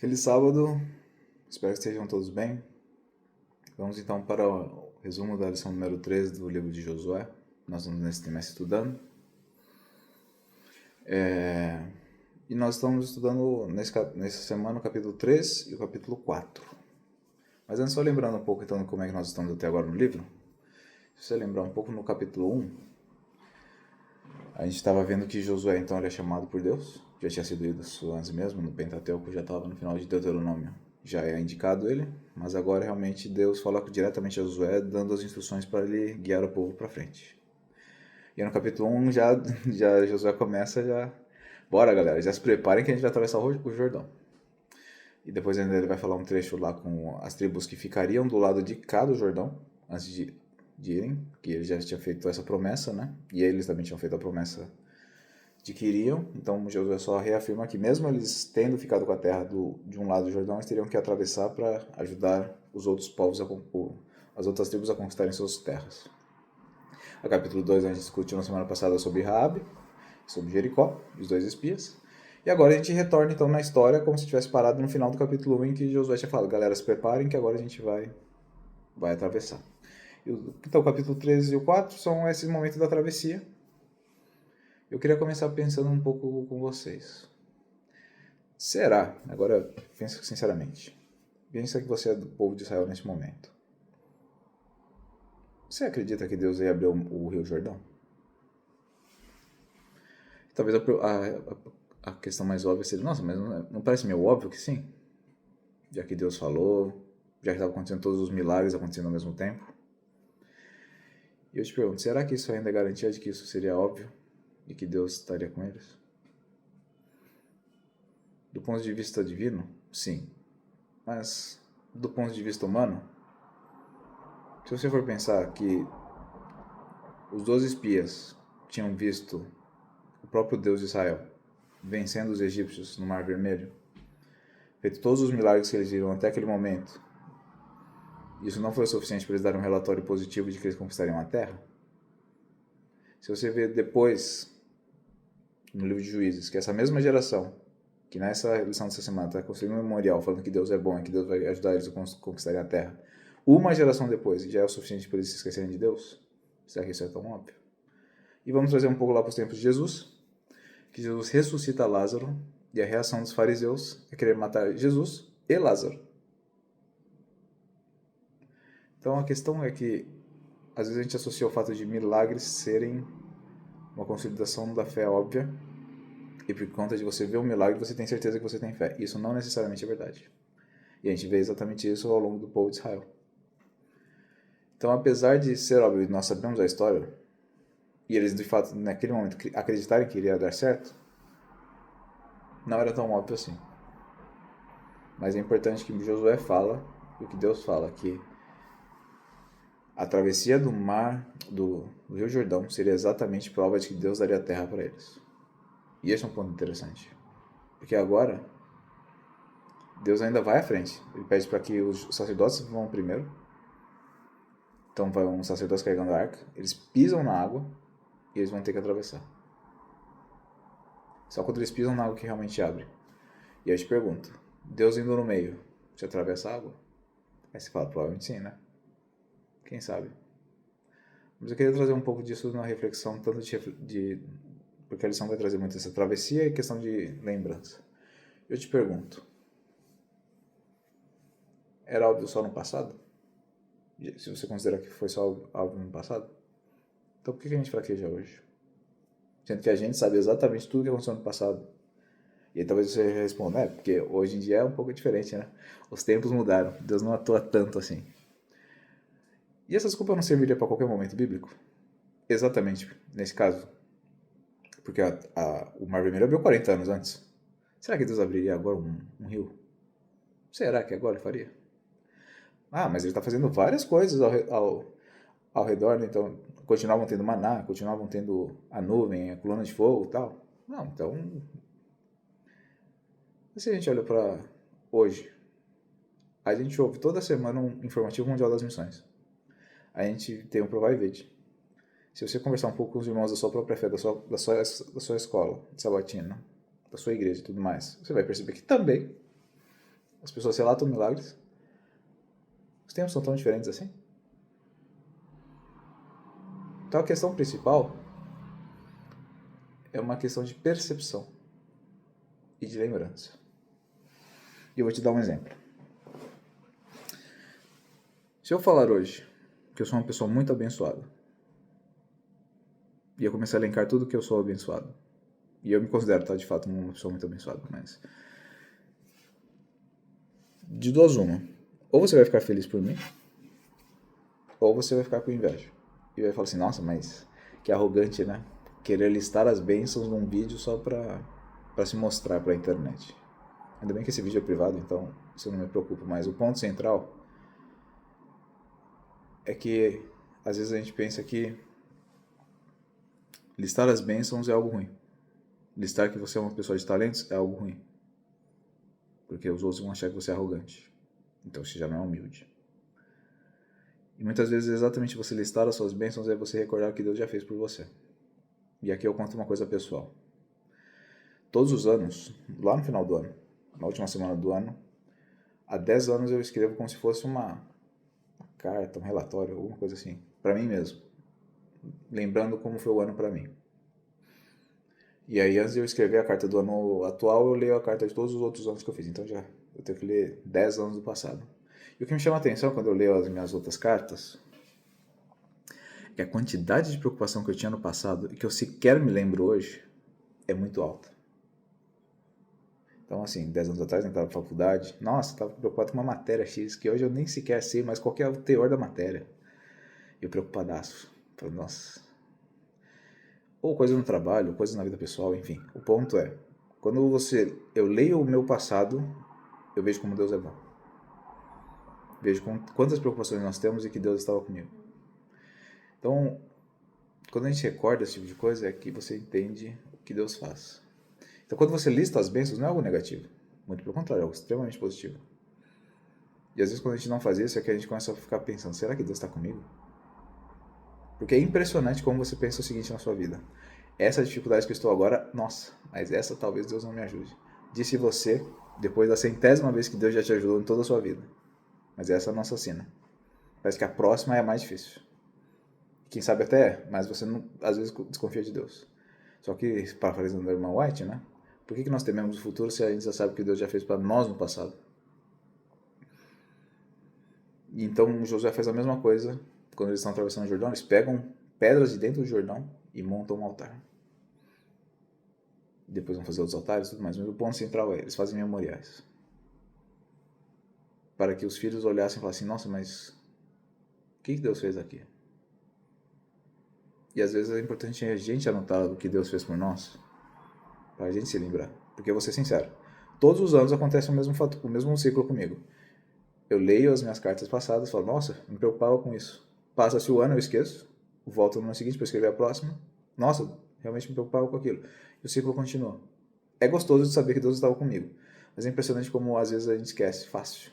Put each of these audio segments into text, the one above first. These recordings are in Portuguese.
Feliz sábado, espero que estejam todos bem. Vamos então para o resumo da lição número 3 do livro de Josué. Nós estamos nesse trimestre estudando. E nós estamos estudando nessa semana o capítulo 3 e o capítulo 4. Mas antes, só lembrando um pouco então de como é que nós estamos até agora no livro. Se você lembrar um pouco no capítulo 1, a gente estava vendo que Josué então ele é chamado por Deus. Já tinha sido isso antes mesmo, no Pentateuco, já estava no final de Deuteronômio. Já é indicado ele, mas agora realmente Deus fala diretamente a Josué, dando as instruções para ele guiar o povo para frente. E no capítulo 1 já Josué começa, bora galera, já se preparem que a gente vai atravessar o Jordão. E depois ainda ele vai falar um trecho lá com as tribos que ficariam do lado de cá do Jordão, antes de irem, que ele já tinha feito essa promessa, né? E eles também tinham feito a promessa de que iriam. Então Josué só reafirma que mesmo eles tendo ficado com a terra de um lado do Jordão, eles teriam que atravessar para ajudar os outros povos, as outras tribos a conquistarem suas terras. No capítulo 2 a gente discutiu na semana passada sobre Raabe, sobre Jericó, os dois espias. E agora a gente retorna então na história como se tivesse parado no final do capítulo 1 em que Josué tinha falado, galera, se preparem que agora a gente vai atravessar. Então o capítulo 3 e o 4 são esses momentos da travessia. Eu queria começar pensando um pouco com vocês. Será, agora pensa sinceramente, pensa que você é do povo de Israel nesse momento. Você acredita que Deus ia abrir o Rio Jordão? Talvez a questão mais óbvia seria, nossa, mas não parece meio óbvio que sim? Já que Deus falou, já que estavam acontecendo todos os milagres acontecendo ao mesmo tempo. E eu te pergunto, será que isso ainda é garantia de que isso seria óbvio? E que Deus estaria com eles? Do ponto de vista divino, sim. Mas do ponto de vista humano, se você for pensar que os 12 espias tinham visto o próprio Deus de Israel vencendo os egípcios no Mar Vermelho, feito todos os milagres que eles viram até aquele momento, isso não foi o suficiente para eles darem um relatório positivo de que eles conquistariam a terra? Se você ver depois, no livro de Juízes, que essa mesma geração, que nessa lição dessa semana está construindo um memorial falando que Deus é bom e que Deus vai ajudar eles a conquistarem a terra, uma geração depois já é o suficiente para eles se esquecerem de Deus? Será que isso é tão óbvio? E vamos trazer um pouco lá para os tempos de Jesus, que Jesus ressuscita Lázaro, e a reação dos fariseus é querer matar Jesus e Lázaro. Então a questão é que às vezes a gente associa o fato de milagres serem uma consolidação da fé óbvia, e por conta de você ver um milagre, você tem certeza que você tem fé. Isso não necessariamente é verdade. E a gente vê exatamente isso ao longo do povo de Israel. Então, apesar de ser óbvio, nós sabemos a história, e eles de fato, naquele momento, acreditarem que iria dar certo, não era tão óbvio assim. Mas é importante que Josué fala, e o que Deus fala, que a travessia do mar, do Rio Jordão, seria exatamente prova de que Deus daria a terra para eles. E esse é um ponto interessante. Porque agora, Deus ainda vai à frente. Ele pede para que os sacerdotes vão primeiro. Então vai um sacerdote carregando a arca. Eles pisam na água e eles vão ter que atravessar. Só quando eles pisam na água que realmente abre. E aí eu te pergunto, Deus indo no meio, você atravessa a água? Aí você fala, provavelmente sim, né? Quem sabe? Mas eu queria trazer um pouco disso na reflexão, tanto porque a lição vai trazer muito essa travessia e questão de lembrança. Eu te pergunto, era óbvio só no passado? Se você considera que foi só óbvio no passado? Então por que a gente fraqueja hoje? Sendo que a gente sabe exatamente tudo que aconteceu no passado. E aí talvez você responda, porque hoje em dia é um pouco diferente, né? Os tempos mudaram, Deus não atua tanto assim. E essa desculpa não serviria para qualquer momento bíblico? Exatamente, nesse caso. Porque o Mar Vermelho abriu 40 anos antes. Será que Deus abriria agora um rio? Será que agora ele faria? Ah, mas ele está fazendo várias coisas ao redor, né? Então continuavam tendo maná, continuavam tendo a nuvem, a coluna de fogo e tal. Não, então... Se a gente olha para hoje, a gente ouve toda semana um informativo mundial das missões. A gente tem um Provai Vede. Se você conversar um pouco com os irmãos da sua própria fé, da sua escola, de sabatina, da sua igreja e tudo mais, você vai perceber que também As pessoas relatam milagres. Os tempos são tão diferentes assim. Então a questão principal é uma questão de percepção e de lembrança. E eu vou te dar um exemplo. Se eu falar hoje que eu sou uma pessoa muito abençoada, e eu começar a elencar tudo que eu sou abençoado, e eu me considero, tá, de fato, uma pessoa muito abençoada, mas de duas uma. Ou você vai ficar feliz por mim, ou você vai ficar com inveja. E vai falar assim, nossa, mas que arrogante, né? Querer listar as bênçãos num vídeo só pra se mostrar pra internet. Ainda bem que esse vídeo é privado, então isso não me preocupa. Mas o ponto central é que às vezes a gente pensa que listar as bênçãos é algo ruim. Listar que você é uma pessoa de talentos é algo ruim. Porque os outros vão achar que você é arrogante. Então você já não é humilde. E muitas vezes exatamente você listar as suas bênçãos é você recordar o que Deus já fez por você. E aqui eu conto uma coisa pessoal. Todos os anos, lá no final do ano, na última semana do ano, há 10 anos eu escrevo como se fosse uma carta, um relatório, alguma coisa assim, para mim mesmo. Lembrando como foi o ano para mim. E aí, antes de eu escrever a carta do ano atual, eu leio a carta de todos os outros anos que eu fiz. Então já eu tenho que ler 10 anos do passado. E o que me chama a atenção quando eu leio as minhas outras cartas é que a quantidade de preocupação que eu tinha no passado e que eu sequer me lembro hoje é muito alta. Então, assim, 10 anos atrás, eu estava na faculdade, nossa, estava preocupado com uma matéria X, que hoje eu nem sequer sei, mas qual que é o teor da matéria. E eu preocupadaço. Falei, nossa. Ou coisa no trabalho, coisa na vida pessoal, enfim. O ponto é, quando eu leio o meu passado, eu vejo como Deus é bom. Vejo quantas preocupações nós temos e que Deus estava comigo. Então, quando a gente recorda esse tipo de coisa, é que você entende o que Deus faz. Então, quando você lista as bênçãos, não é algo negativo. Muito pelo contrário, é algo extremamente positivo. E às vezes quando a gente não faz isso, é que a gente começa a ficar pensando, será que Deus está comigo? Porque é impressionante como você pensa o seguinte na sua vida. Essa dificuldade que eu estou agora, nossa, mas essa talvez Deus não me ajude. Disse você, depois da 100ª vez que Deus já te ajudou em toda a sua vida. Mas essa não assassina. Parece que a próxima é a mais difícil. Quem sabe até é, mas você não, às vezes desconfia de Deus. Só que, parafraseando a irmã White, né? Por que nós tememos o futuro se a gente já sabe o que Deus já fez para nós no passado? E então Josué faz a mesma coisa quando eles estão atravessando o Jordão. Eles pegam pedras de dentro do Jordão e montam um altar. Depois vão fazer outros altares e tudo mais. Mas o ponto central é, eles fazem memoriais. Para que os filhos olhassem e falassem, nossa, mas o que Deus fez aqui? E às vezes é importante a gente anotar o que Deus fez por nós, para a gente se lembrar. Porque eu vou ser sincero, todos os anos acontece o mesmo ciclo comigo. Eu leio as minhas cartas passadas e falo, nossa, me preocupava com isso. Passa-se o ano, eu esqueço, volto no ano seguinte para escrever a próxima. Nossa, realmente me preocupava com aquilo. E o ciclo continua. É gostoso de saber que Deus estava comigo, mas é impressionante como às vezes a gente esquece fácil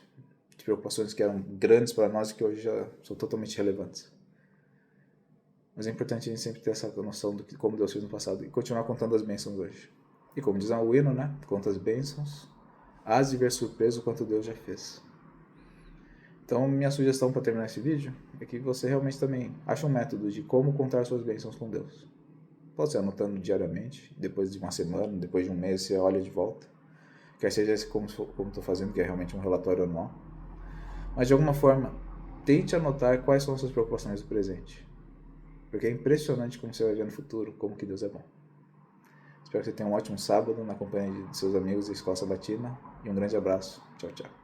de preocupações que eram grandes para nós e que hoje já são totalmente relevantes. Mas é importante a gente sempre ter essa noção de como Deus fez no passado e continuar contando as bênçãos hoje. E como diz o hino, né? Conta as bênçãos, hás de ver surpreso o quanto Deus já fez. Então, minha sugestão para terminar esse vídeo é que você realmente também ache um método de como contar suas bênçãos com Deus. Pode ser anotando diariamente, depois de uma semana, depois de um mês, você olha de volta. Quer seja esse como estou fazendo, que é realmente um relatório anual. Mas, de alguma forma, tente anotar quais são as suas preocupações do presente. Porque é impressionante como você vai ver no futuro como que Deus é bom. Espero que você tenha um ótimo sábado na companhia de seus amigos da Escola Sabatina e um grande abraço. Tchau, tchau.